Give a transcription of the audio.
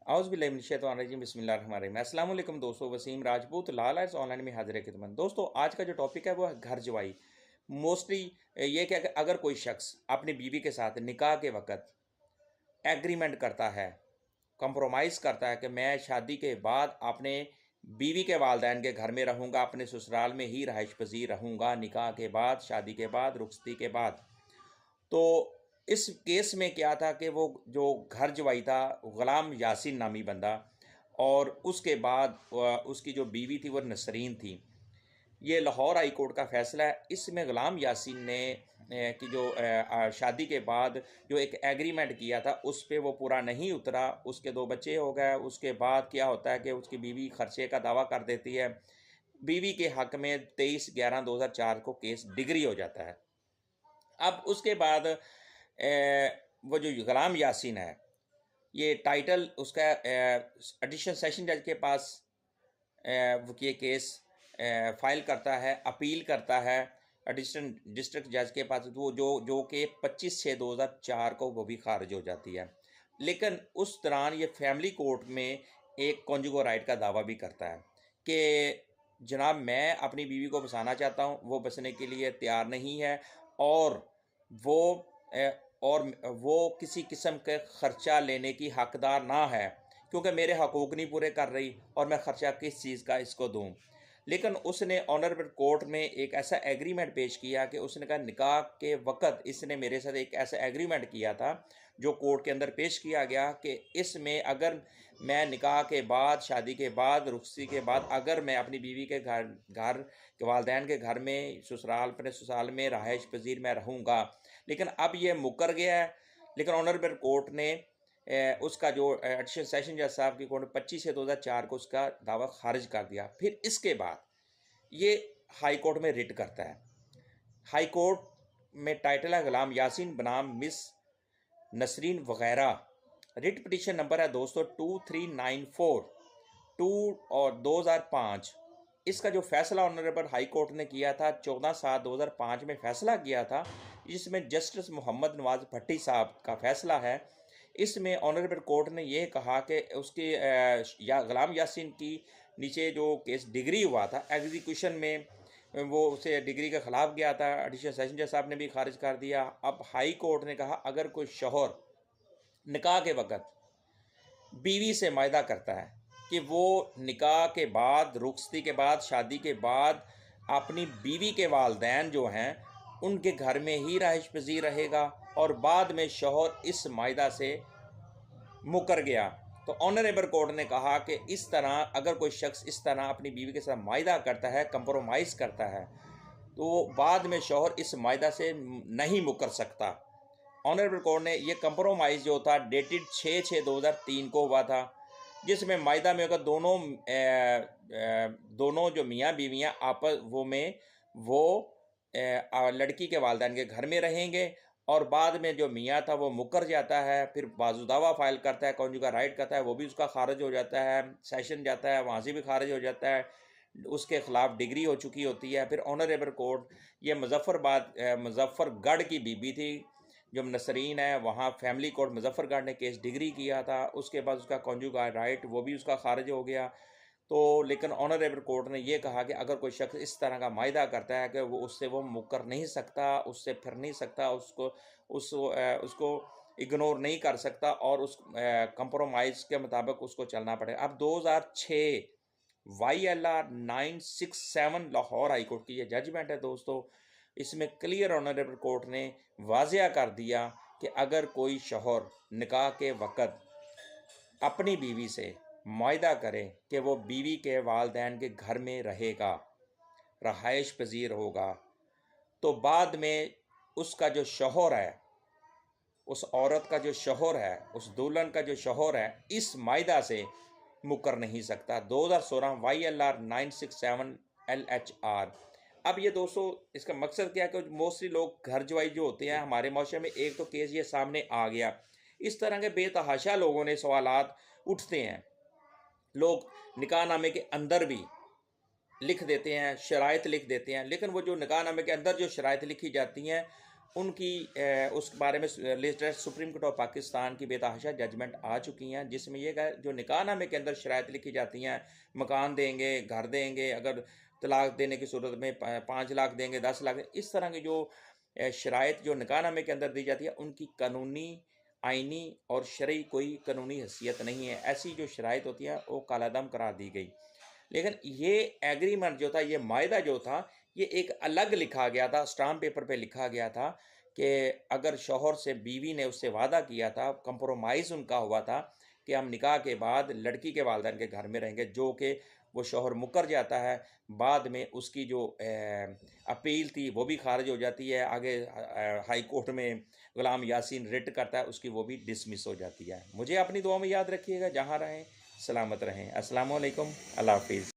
औज़ुबिल्लाहि बिस्मिल्लाहिर्रहमानिर्रहीम। अस्सलाम वालेकुम दोस्तों, वसीम राजपूत लाल आर्ट्स ऑनलाइन में हाजिर खिदमत। दोस्तों, आज का जो टॉपिक है वो है घर जवाई। मोस्टली ये क्या कि अगर कोई शख्स अपनी बीवी के साथ निकाह के वक़्त एग्रीमेंट करता है, कंप्रोमाइज़ करता है कि मैं शादी के बाद अपने बीवी के वालिदैन के घर में रहूँगा, अपने ससुराल में ही रहाइश पज़ीर रहूँगा, निकाह के बाद, शादी के बाद, रुख़्सती के बाद। तो इस केस में क्या था कि वो जो घर जवाई था, ग़ुलाम यासीन नामी बंदा, और उसके बाद उसकी जो बीवी थी वो नसरीन थी। ये लाहौर हाई कोर्ट का फ़ैसला है। इसमें ग़ुलाम यासीन ने की जो शादी के बाद जो एक एग्रीमेंट किया था उस पे वो पूरा नहीं उतरा। उसके 2 बच्चे हो गए। उसके बाद क्या होता है कि उसकी बीवी ख़र्चे का दावा कर देती है। बीवी के हक़ में 23/11/2004 को केस डिग्री हो जाता है। अब उसके बाद वो जो ग़ुलाम यासीन है, ये टाइटल उसका एडिशनल सेशन जज के पास वो ये केस फाइल करता है, अपील करता है एडिशनल डिस्ट्रिक्ट जज के पास, वो जो जो कि 25/6/2004 को वो भी खारिज हो जाती है। लेकिन उस दौरान ये फैमिली कोर्ट में एक कॉन्जुगल राइट का दावा भी करता है कि जनाब, मैं अपनी बीवी को बसाना चाहता हूँ, वो बसने के लिए तैयार नहीं है, और वो और वो किसी किस्म के ख़र्चा लेने की हकदार ना है, क्योंकि मेरे हकूक़ नहीं पूरे कर रही और मैं ख़र्चा किस चीज़ का इसको दूँ। लेकिन उसने ऑनरेबल कोर्ट में एक ऐसा एग्रीमेंट पेश किया कि उसने कहा निकाह के वक़्त इसने मेरे साथ एक ऐसा एग्रीमेंट किया था जो कोर्ट के अंदर पेश किया गया कि इसमें अगर मैं निकाह के बाद, शादी के बाद, रुख़्सती के बाद अगर मैं अपनी बीवी के घर के वालिदैन के घर में अपने ससुराल में रहाइश पज़ीर मैं रहूँगा। लेकिन अब ये मुकर गया है। लेकिन ऑनरेबल कोर्ट ने उसका जो एडिशनल सेशन जज साहब की कोर्ट ने 25/6/2004 को उसका दावा खारिज कर दिया। फिर इसके बाद ये हाई कोर्ट में रिट करता है। हाई कोर्ट में टाइटल है ग़ुलाम यासीन बनाम मिस नसरीन वगैरह। रिट पिटीशन नंबर है दोस्तों 2394 2 और 2005। इसका जो फैसला ऑनरेबल हाई कोर्ट ने किया था 14/7/2005 में फ़ैसला किया था, जिसमें जस्टिस मोहम्मद नवाज़ भट्टी साहब का फ़ैसला है। इसमें ऑनरेबल कोर्ट ने ये कहा कि उसकी या ग़ुलाम यासीन की नीचे जो केस डिग्री हुआ था एग्जीक्यूशन में, वो उसे डिग्री के ख़िलाफ़ गया था। एडिशनल सेशन जज साहब ने भी खारिज कर दिया। अब हाई कोर्ट ने कहा अगर कोई शौहर निकाह के वक़्त बीवी से मायदा करता है कि वो निकाह के बाद, रुख़्सती के बाद, शादी के बाद अपनी बीवी के वालिदैन जो हैं उनके घर में ही रहाइश पज़ीर रहेगा, और बाद में शौहर इस मायदा से मुकर गया, तो ऑनरेबल कोर्ट ने कहा कि इस तरह अगर कोई शख्स इस तरह अपनी बीवी के साथ मायदा करता है, कंप्रोमाइज़ करता है, तो बाद में शौहर इस मायदा से नहीं मुकर सकता। ऑनरेबल कोर्ट ने ये कंप्रोमाइज़ जो था डेटेड 6/6/2003 को हुआ था, जिसमें मायदा में अगर दोनों जो मियाँ बीवियाँ आपस वो लड़की के वालिदैन के घर में रहेंगे, और बाद में जो मियाँ था वो मुकर जाता है, फिर बाज़ू दावा फाइल करता है, कॉन्जुगल राइट करता है, वो भी उसका खारिज हो जाता है, सेशन जाता है, वहाँ से भी खारिज हो जाता है, उसके ख़िलाफ़ डिग्री हो चुकी होती है। फिर ऑनरेबल कोर्ट ये मुज़फ़्फ़रगढ़ की बीबी थी जो नसरीन है, वहाँ फैमिली कोर्ट मुज़फ़्फ़रगढ़ ने केस डिग्री किया था। उसके बाद उसका कॉन्जुगल राइट वो भी उसका खारिज हो गया। तो लेकिन ऑनरेबल कोर्ट ने ये कहा कि अगर कोई शख्स इस तरह का मायदा करता है कि वो मुकर नहीं सकता, उससे फिर नहीं सकता, उसको इग्नोर नहीं कर सकता, और उस कंप्रोमाइज़ के मुताबिक उसको चलना पड़ेगा। अब 2006 YLR 967 लाहौर हाई कोर्ट की ये जजमेंट है दोस्तों। इसमें क्लियर ऑनरेबल कोर्ट ने वाज़िया कर दिया कि अगर कोई शौहर निकाह के वक़्त अपनी बीवी से मुआहदा करे कि वो बीवी के वालिदैन के घर में रहेगा, रहाइश पज़ीर होगा, तो बाद में उसका जो शौहर है, उस औरत का जो शौहर है, उस दुल्हन का जो शौहर है, इस मायदा से मुकर नहीं सकता। 2016 YLR 967 LHR। अब ये दोस्तों इसका मकसद क्या है कि मोस्टली लोग घर जवाई जो होते हैं हमारे माशरे में, एक तो केस ये सामने आ गया, इस तरह के बेतहाशा लोगों ने सवालात उठते हैं। लोग निकाहनामे के अंदर भी लिख देते हैं, शराइत लिख देते हैं, लेकिन वो जो निकाहनामे के अंदर जो शराइत लिखी जाती हैं उनकी उस बारे में latest supreme court of Pakistan की बेतहाशा जजमेंट आ चुकी हैं, जिसमें ये जो निकाहनामे के अंदर शराइत लिखी जाती हैं, मकान देंगे, घर देंगे, अगर तलाक देने की सूरत में 5 लाख देंगे, 10 लाख, इस तरह की जो शराइत जो निकाहनामे के अंदर दी जाती है, उनकी कानूनी, आइनी और शरई कोई कानूनी हैसियत नहीं है। ऐसी जो शराइत होती है वो कालादम करार दी गई। लेकिन ये एग्रीमेंट जो था, ये मायदा जो था, ये एक अलग लिखा गया था, स्टाम्प पेपर पे लिखा गया था कि अगर शौहर से बीवी ने उससे वादा किया था, कंप्रोमाइज़ उनका हुआ था कि हम निकाह के बाद लड़की के वालिदैन के घर में रहेंगे, जो कि वो शौहर मुकर जाता है, बाद में उसकी जो अपील थी वो भी खारिज हो जाती है, आगे हाई कोर्ट में गुलाम यासीन रिट करता है, उसकी वो भी डिसमिस हो जाती है। मुझे अपनी दुआ में याद रखिएगा, जहाँ रहें सलामत रहें। अस्सलाम वालेकुम, अल्लाह हाफिज़।